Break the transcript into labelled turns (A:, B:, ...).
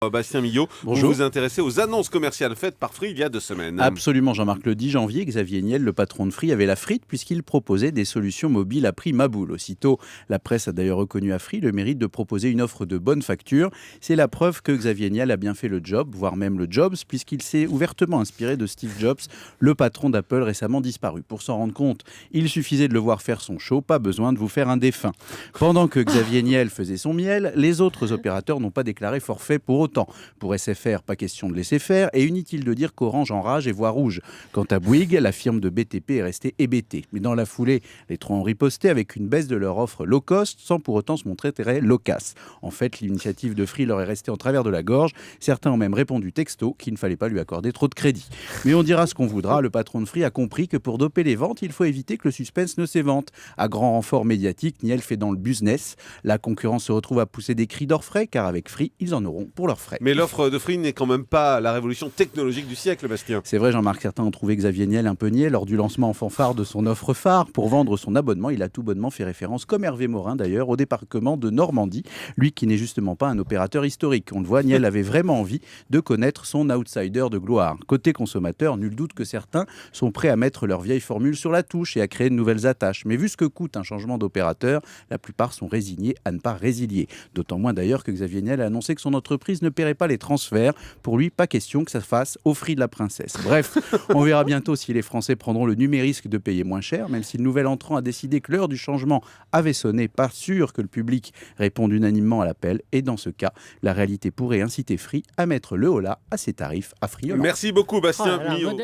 A: Bastien Millot,
B: Bonjour.
A: vous vous intéressez aux annonces commerciales faites par Free il y a 2 semaines.
B: Absolument, Jean-Marc. Le 10 janvier, Xavier Niel, le patron de Free, avait la frite puisqu'il proposait des solutions mobiles à prix maboule. Aussitôt, la presse a d'ailleurs reconnu à Free le mérite de proposer une offre de bonne facture. C'est la preuve que Xavier Niel a bien fait le job, voire même le jobs, puisqu'il s'est ouvertement inspiré de Steve Jobs, le patron d'Apple récemment disparu. Pour s'en rendre compte, il suffisait de le voir faire son show, pas besoin de vous faire un défunt. Pendant que Xavier Niel faisait son miel, les autres opérateurs n'ont pas déclaré forfait pour autant. Pour SFR, pas question de laisser faire, et inutile de dire qu'Orange enrage et voit rouge. Quant à Bouygues, la firme de BTP est restée hébétée. Mais dans la foulée, les trois ont riposté avec une baisse de leur offre low cost, sans pour autant se montrer très loquace. En fait, l'initiative de Free leur est restée en travers de la gorge. Certains ont même répondu texto qu'il ne fallait pas lui accorder trop de crédit. Mais on dira ce qu'on voudra, le patron de Free a compris que pour doper les ventes, il faut éviter que le suspense ne s'évente. À grand renfort médiatique, Niel fait dans le business. La concurrence se retrouve à pousser des cris d'orfraie, car avec Free, ils en auront pour leurs frais.
A: Mais l'offre de Free n'est quand même pas la révolution technologique du siècle, Bastien.
B: C'est vrai, Jean-Marc, certains ont trouvé Xavier Niel un peu niais lors du lancement en fanfare de son offre phare. Pour vendre son abonnement, il a tout bonnement fait référence, comme Hervé Morin d'ailleurs, au débarquement de Normandie, lui qui n'est justement pas un opérateur historique. On le voit, Niel avait vraiment envie de connaître son outsider de gloire. Côté consommateur, nul doute que certains sont prêts à mettre leur vieille formule sur la touche et à créer de nouvelles attaches. Mais vu ce que coûte un changement d'opérateur, la plupart sont résignés à ne pas résilier. D'autant moins d'ailleurs que Xavier Niel a annoncé que son entreprise ne paierait pas les transferts. Pour lui, pas question que ça se fasse au Free de la princesse. Bref, on verra bientôt si les Français prendront le numérisque de payer moins cher, même si le nouvel entrant a décidé que l'heure du changement avait sonné. Pas sûr que le public réponde unanimement à l'appel. Et dans ce cas, la réalité pourrait inciter Free à mettre le holà à ses tarifs à Free.
A: Merci beaucoup, Bastien Millot.